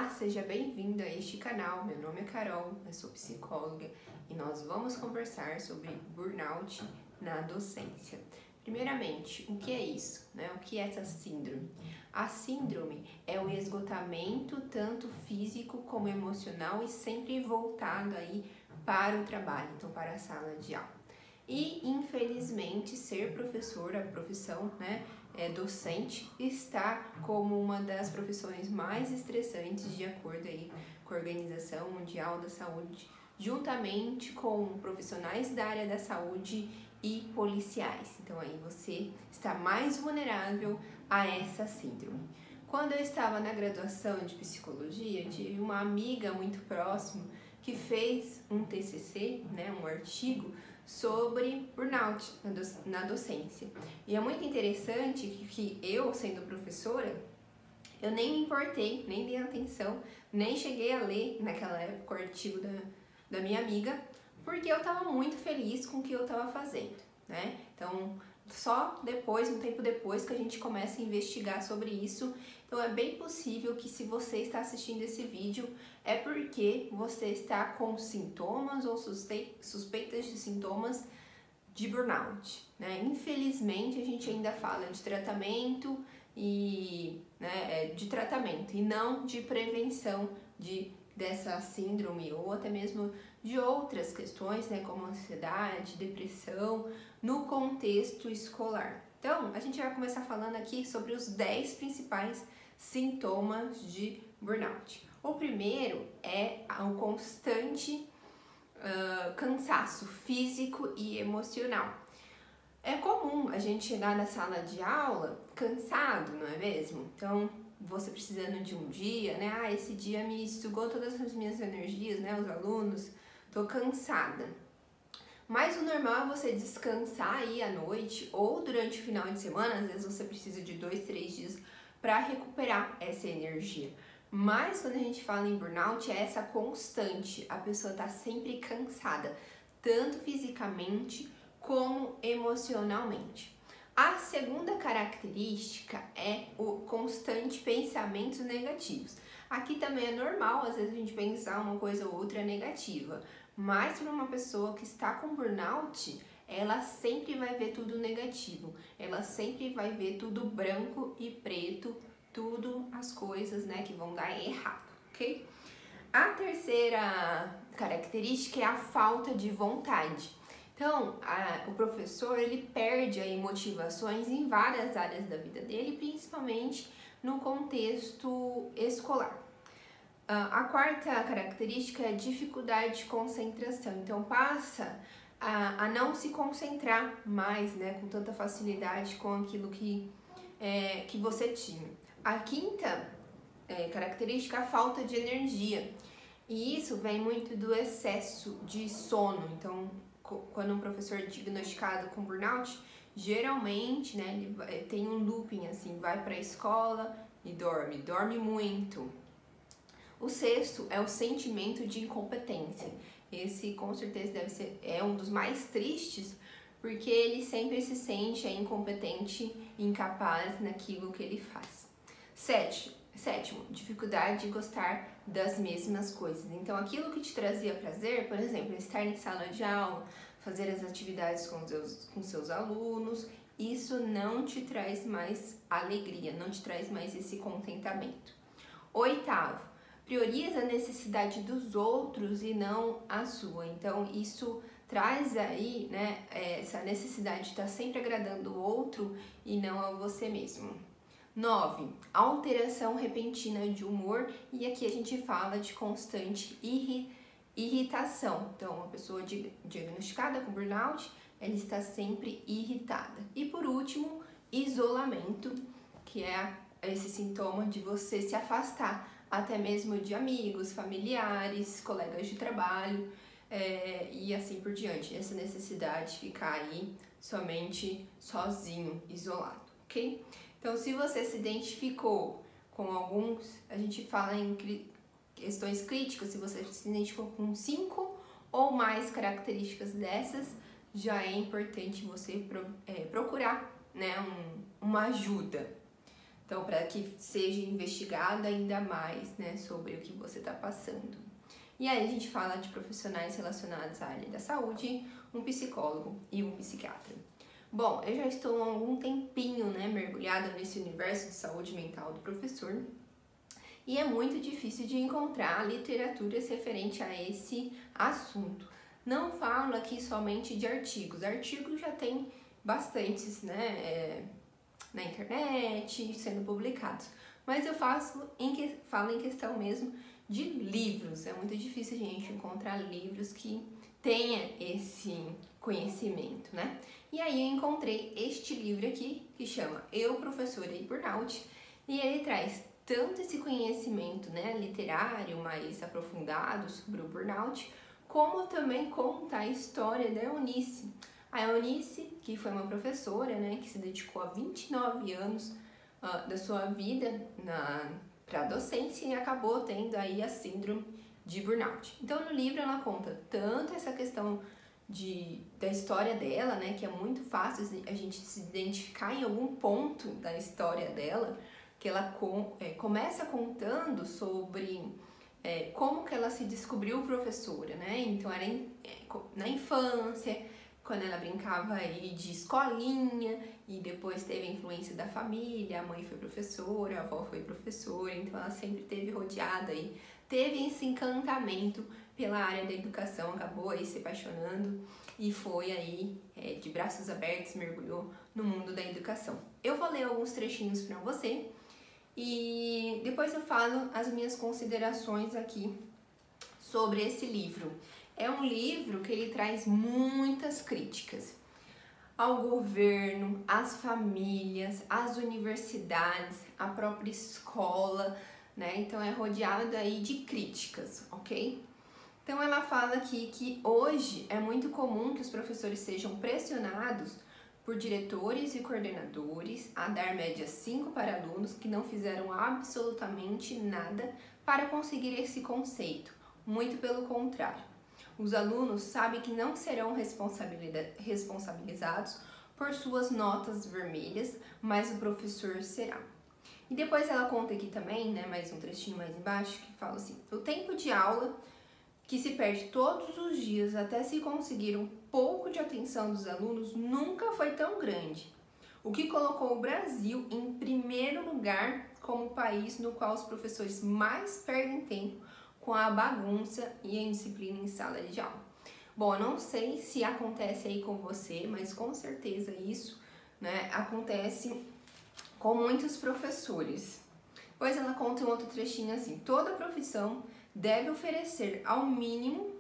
Olá, seja bem-vindo a este canal. Meu nome é Carol, eu sou psicóloga e nós vamos conversar sobre burnout na docência. Primeiramente, o que é isso, O que é essa síndrome? A síndrome é o esgotamento tanto físico como emocional e sempre voltado aí para o trabalho, então para a sala de aula. E, infelizmente, ser professor, a profissão, docente, está como uma das profissões mais estressantes de acordo aí com a Organização Mundial da Saúde, juntamente com profissionais da área da saúde e policiais. Então, aí você está mais vulnerável a essa síndrome. Quando eu estava na graduação de psicologia, tive uma amiga muito próxima que fez um TCC, um artigo, sobre burnout na docência. E é muito interessante que eu, sendo professora, eu nem me importei, nem dei atenção, nem cheguei a ler naquela época o artigo da minha amiga, porque eu estava muito feliz com o que eu estava fazendo, Então, só depois, um tempo depois, que a gente começa a investigar sobre isso. Então, é bem possível que se você está assistindo esse vídeo, é porque você está com sintomas ou suspeitas de sintomas de burnout, Infelizmente, a gente ainda fala de tratamento e não de prevenção dessa síndrome ou até mesmo de outras questões, como ansiedade, depressão, no contexto escolar. Então, a gente vai começar falando aqui sobre os 10 principais sintomas de burnout. O primeiro é o constante cansaço físico e emocional. É comum a gente chegar na sala de aula cansado, não é mesmo? Então, você precisando de um dia, esse dia me sugou todas as minhas energias, os alunos, tô cansada. Mas o normal é você descansar aí à noite ou durante o final de semana. Às vezes você precisa de 2, 3 dias para recuperar essa energia. Mas quando a gente fala em burnout, é essa constante. A pessoa tá sempre cansada, tanto fisicamente como emocionalmente. A segunda característica é o constante pensamentos negativos. Aqui também é normal, às vezes a gente pensar uma coisa ou outra negativa, mas para uma pessoa que está com burnout, ela sempre vai ver tudo negativo, ela sempre vai ver tudo branco e preto, tudo as coisas, que vão dar errado, ok? A terceira característica é a falta de vontade. Então, o professor, ele perde aí motivações em várias áreas da vida dele, principalmente no contexto escolar. A quarta característica é a dificuldade de concentração. Então, passa a não se concentrar mais, com tanta facilidade com aquilo que você tinha. A quinta característica é a falta de energia. E isso vem muito do excesso de sono. Então, quando um professor é diagnosticado com burnout, geralmente, ele tem um looping, assim, vai para a escola e dorme muito. O sexto é o sentimento de incompetência. Esse, com certeza, é um dos mais tristes, porque ele sempre se sente incompetente e incapaz naquilo que ele faz. Sétimo, dificuldade de gostar das mesmas coisas. Então, aquilo que te trazia prazer, por exemplo, estar em sala de aula, fazer as atividades com seus alunos, isso não te traz mais alegria, não te traz mais esse contentamento. Oitavo, prioriza a necessidade dos outros e não a sua. Então, isso traz aí, essa necessidade de estar sempre agradando o outro e não a você mesmo. 9. Alteração repentina de humor, e aqui a gente fala de constante irritação. Então, uma pessoa diagnosticada com burnout, ela está sempre irritada. E por último, isolamento, que é esse sintoma de você se afastar até mesmo de amigos, familiares, colegas de trabalho e assim por diante. Essa necessidade de ficar aí somente sozinho, isolado, ok? Então, se você se identificou com alguns, a gente fala em questões críticas, se você se identificou com 5 ou mais características dessas, já é importante você procurar uma ajuda. Então, para que seja investigado ainda mais, né, sobre o que você está passando. E aí a gente fala de profissionais relacionados à área da saúde, um psicólogo e um psiquiatra. Bom, eu já estou há algum tempinho, né, mergulhada nesse universo de saúde mental do professor e é muito difícil de encontrar literaturas referente a esse assunto. Não falo aqui somente de artigos. Artigos já tem bastantes, né, na internet sendo publicados. Mas eu falo em questão mesmo de livros. É muito difícil a gente encontrar livros que tenha esse conhecimento, né? E aí eu encontrei este livro aqui que chama Eu, Professora e Burnout, e ele traz tanto esse conhecimento, né, literário mais aprofundado sobre o burnout, como também conta a história da Eunice. A Eunice, que foi uma professora, né, que se dedicou a 29 anos da sua vida para a docência e acabou tendo aí a síndrome de burnout. Então no livro ela conta tanto essa questão da história dela, né, que é muito fácil a gente se identificar em algum ponto da história dela, que ela começa contando sobre como que ela se descobriu professora, né? Então era na infância, quando ela brincava aí de escolinha e depois teve a influência da família, a mãe foi professora, a avó foi professora, então ela sempre teve rodeada aí, teve esse encantamento pela área da educação, acabou aí se apaixonando e foi aí de braços abertos, mergulhou no mundo da educação. Eu vou ler alguns trechinhos para você e depois eu falo as minhas considerações aqui sobre esse livro. É um livro que ele traz muitas críticas ao governo, às famílias, às universidades, à própria escola, né? Então é rodeado aí de críticas, ok? Então ela fala aqui que hoje é muito comum que os professores sejam pressionados por diretores e coordenadores a dar média 5 para alunos que não fizeram absolutamente nada para conseguir esse conceito. Muito pelo contrário. Os alunos sabem que não serão responsabilizados por suas notas vermelhas, mas o professor será. E depois ela conta aqui também, né, mais um trechinho mais embaixo, que fala assim: o tempo de aula que se perde todos os dias até se conseguir um pouco de atenção dos alunos nunca foi tão grande, o que colocou o Brasil em primeiro lugar como o país no qual os professores mais perdem tempo com a bagunça e a indisciplina em sala de aula. Bom, eu não sei se acontece aí com você, mas com certeza isso, né, acontece com muitos professores. Pois ela conta um outro trechinho assim: toda profissão deve oferecer ao mínimo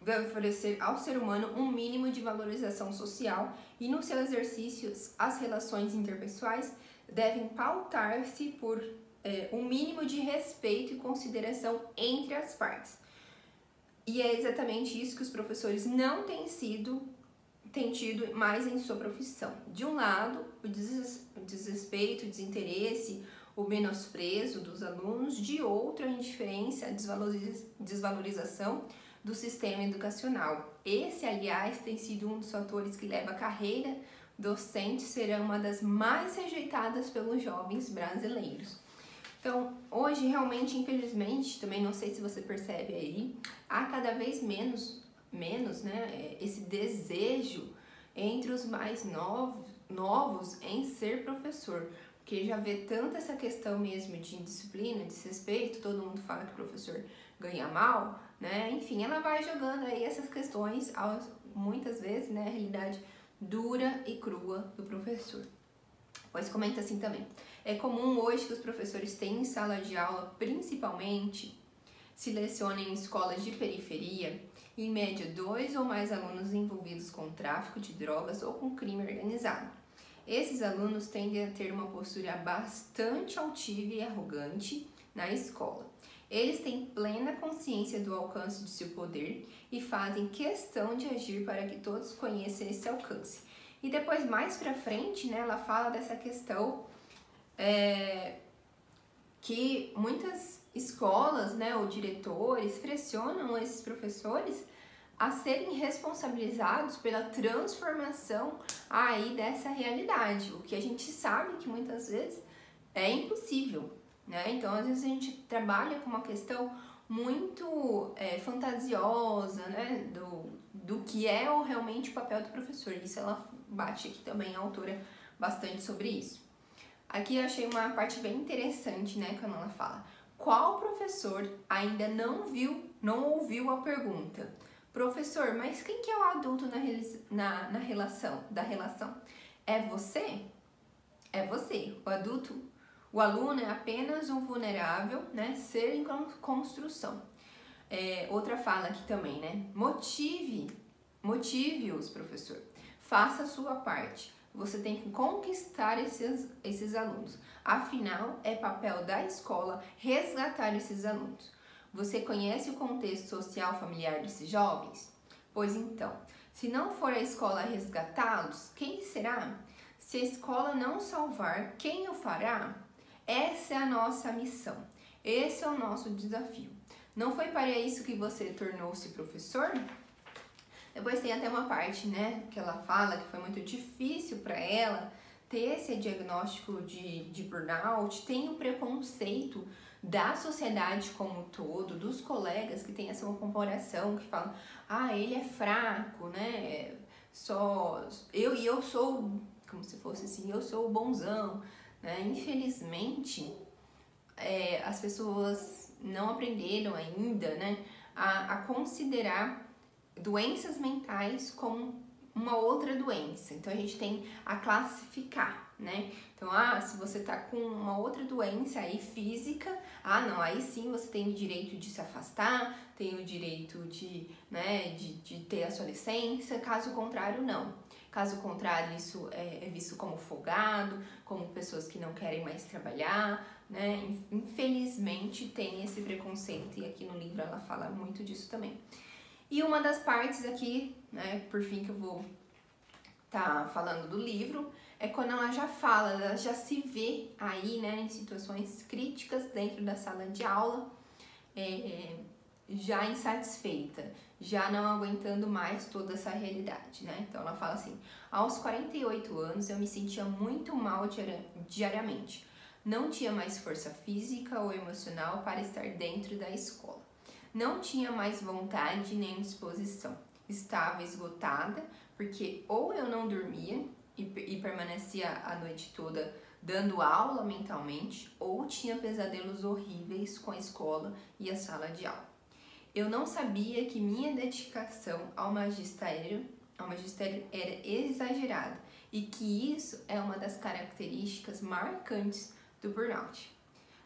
deve oferecer ao ser humano um mínimo de valorização social e nos seus exercícios as relações interpessoais devem pautar-se por um mínimo de respeito e consideração entre as partes. E é exatamente isso que os professores não têm tido mais em sua profissão. De um lado, o desrespeito, o desinteresse, o menosprezo dos alunos, de outro, a indiferença, a desvalorização do sistema educacional. Esse, aliás, tem sido um dos fatores que leva a carreira docente a ser uma das mais rejeitadas pelos jovens brasileiros. Então, hoje, realmente, infelizmente, também não sei se você percebe aí, há cada vez menos, né, esse desejo entre os mais novos em ser professor, porque já vê tanto essa questão mesmo de indisciplina, desrespeito, todo mundo fala que o professor ganha mal, né? Enfim, ela vai jogando aí essas questões, muitas vezes, né, a realidade dura e crua do professor. Pois comenta assim também: é comum hoje que os professores tenham em sala de aula, principalmente se lecionem em escolas de periferia, em média 2 ou mais alunos envolvidos com tráfico de drogas ou com crime organizado. Esses alunos tendem a ter uma postura bastante altiva e arrogante na escola. Eles têm plena consciência do alcance de seu poder e fazem questão de agir para que todos conheçam esse alcance. E depois, mais pra frente, né, ela fala dessa questão que muitas escolas, né, ou diretores pressionam esses professores a serem responsabilizados pela transformação aí dessa realidade, o que a gente sabe que muitas vezes é impossível, né? Então, às vezes a gente trabalha com uma questão muito fantasiosa, né, do que é realmente o papel do professor. Isso ela bate aqui também, a autora, bastante sobre isso. Aqui eu achei uma parte bem interessante, né, quando ela fala: qual professor ainda não ouviu a pergunta? Professor, mas quem que é o adulto na relação, da relação? É você? É você. O aluno é apenas um vulnerável, né, ser em construção. Outra fala aqui também, né? Motive-os, professor. Faça a sua parte. Você tem que conquistar esses alunos. Afinal, é papel da escola resgatar esses alunos. Você conhece o contexto social familiar desses jovens? Pois então, se não for a escola resgatá-los, quem será? Se a escola não salvar, quem o fará? Essa é a nossa missão. Esse é o nosso desafio. Não foi para isso que você tornou-se professor? Depois tem até uma parte, né, que ela fala que foi muito difícil para ela ter esse diagnóstico de burnout, tem o preconceito da sociedade como um todo, dos colegas que tem essa comparação, que falam, ele é fraco, né, eu sou, como se fosse assim, eu sou o bonzão, né, infelizmente, as pessoas não aprenderam ainda, né, a considerar doenças mentais como uma outra doença. Então a gente tem a classificar, né? Então, se você tá com uma outra doença aí física, não, aí sim você tem o direito de se afastar, tem o direito de ter a sua licença, caso contrário, não. Caso contrário, isso é visto como folgado, como pessoas que não querem mais trabalhar, né? Infelizmente tem esse preconceito, e aqui no livro ela fala muito disso também. E uma das partes aqui, né, por fim, que eu vou estar falando do livro, é quando ela já fala, ela já se vê aí, né, em situações críticas dentro da sala de aula, já insatisfeita, já não aguentando mais toda essa realidade, né? Então ela fala assim: aos 48 anos eu me sentia muito mal diariamente. Não tinha mais força física ou emocional para estar dentro da escola. Não tinha mais vontade nem disposição. Estava esgotada, porque ou eu não dormia e permanecia a noite toda dando aula mentalmente, ou tinha pesadelos horríveis com a escola e a sala de aula. Eu não sabia que minha dedicação ao magistério era exagerada e que isso é uma das características marcantes do burnout.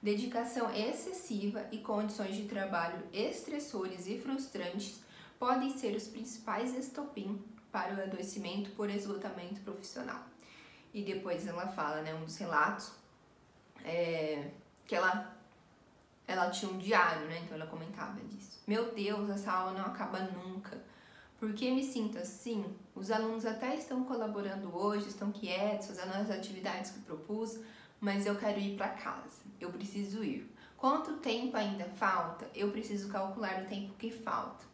Dedicação excessiva e condições de trabalho estressores e frustrantes podem ser os principais estopim para o adoecimento por esgotamento profissional. E depois ela fala, né, um dos relatos, que ela tinha um diário, né, então ela comentava disso. Meu Deus, essa aula não acaba nunca. Por que me sinto assim? Os alunos até estão colaborando hoje, estão quietos, fazendo as atividades que propus, mas eu quero ir para casa, eu preciso ir. Quanto tempo ainda falta? Eu preciso calcular o tempo que falta.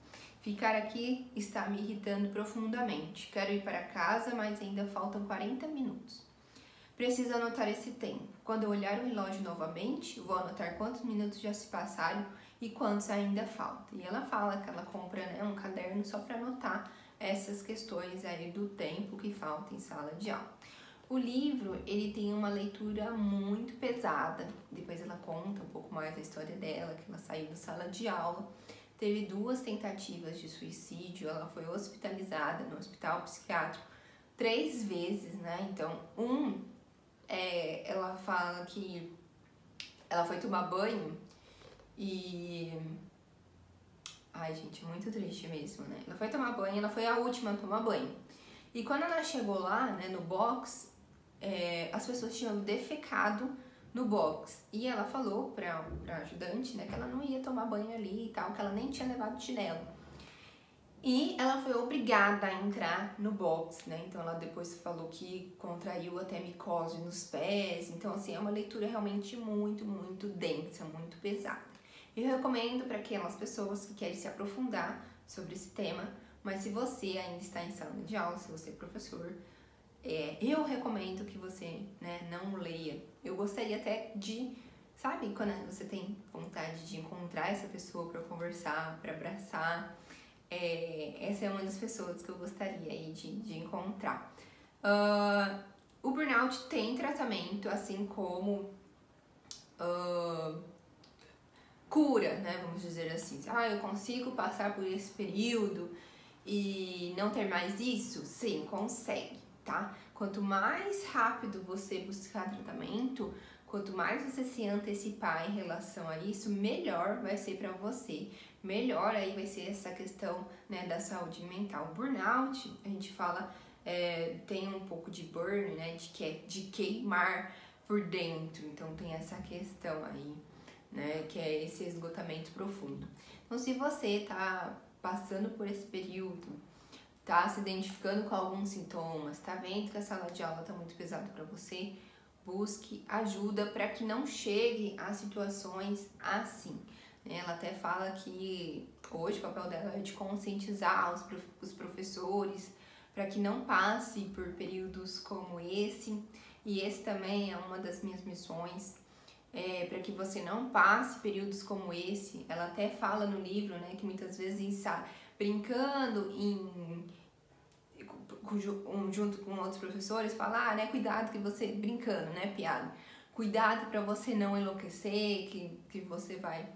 Ficar aqui está me irritando profundamente. Quero ir para casa, mas ainda faltam 40 minutos. Preciso anotar esse tempo. Quando eu olhar o relógio novamente, vou anotar quantos minutos já se passaram e quantos ainda faltam. E ela fala que ela compra, né, um caderno só para anotar essas questões aí do tempo que falta em sala de aula. O livro, ele tem uma leitura muito pesada. Depois ela conta um pouco mais da história dela, que ela saiu da sala de aula, teve 2 tentativas de suicídio, ela foi hospitalizada no hospital psiquiátrico 3 vezes, né? Então, ela fala que ela foi tomar banho e... Ai, gente, muito triste mesmo, né? Ela foi tomar banho, ela foi a última a tomar banho. E quando ela chegou lá, né, no box, as pessoas tinham defecado no box. E ela falou pra ajudante, né, que ela não ia tomar banho ali e tal, que ela nem tinha levado chinelo. E ela foi obrigada a entrar no box, né? Então ela depois falou que contraiu até micose nos pés. Então, assim, é uma leitura realmente muito, muito densa, muito pesada. Eu recomendo para aquelas pessoas que querem se aprofundar sobre esse tema, mas se você ainda está em sala de aula, se você é professor, eu recomendo que você, né, não leia. Eu gostaria até de, sabe, quando você tem vontade de encontrar essa pessoa para conversar, para abraçar, essa é uma das pessoas que eu gostaria aí de encontrar. O burnout tem tratamento, assim como cura, né, vamos dizer assim. Eu consigo passar por esse período e não ter mais isso? Sim, consegue, tá? Quanto mais rápido você buscar tratamento, quanto mais você se antecipar em relação a isso, melhor vai ser para você. Melhor aí vai ser essa questão, né, da saúde mental. Burnout, a gente fala, tem um pouco de burn, né, de queimar por dentro. Então tem essa questão aí, né, que é esse esgotamento profundo. Então se você tá passando por esse período, tá se identificando com alguns sintomas, tá vendo que a sala de aula tá muito pesada para você, busque ajuda para que não chegue a situações assim. Ela até fala que hoje o papel dela é de conscientizar os professores para que não passe por períodos como esse, e esse também é uma das minhas missões. Para que você não passe períodos como esse. Ela até fala no livro, né, que muitas vezes brincando junto com outros professores, fala, né, cuidado que você, brincando, né, piada, cuidado para você não enlouquecer, que você vai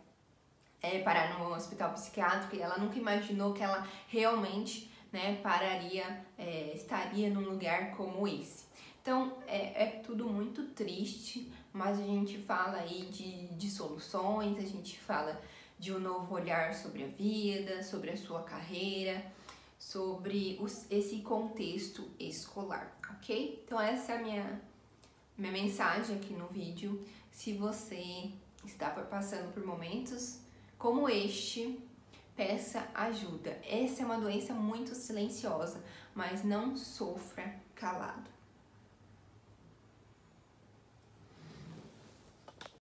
parar no hospital psiquiátrico, e ela nunca imaginou que ela realmente, né, estaria num lugar como esse. Então, é tudo muito triste, mas a gente fala aí de soluções, a gente fala de um novo olhar sobre a vida, sobre a sua carreira, sobre esse contexto escolar, ok? Então essa é a minha mensagem aqui no vídeo. Se você está passando por momentos como este, peça ajuda. Essa é uma doença muito silenciosa, mas não sofra calado.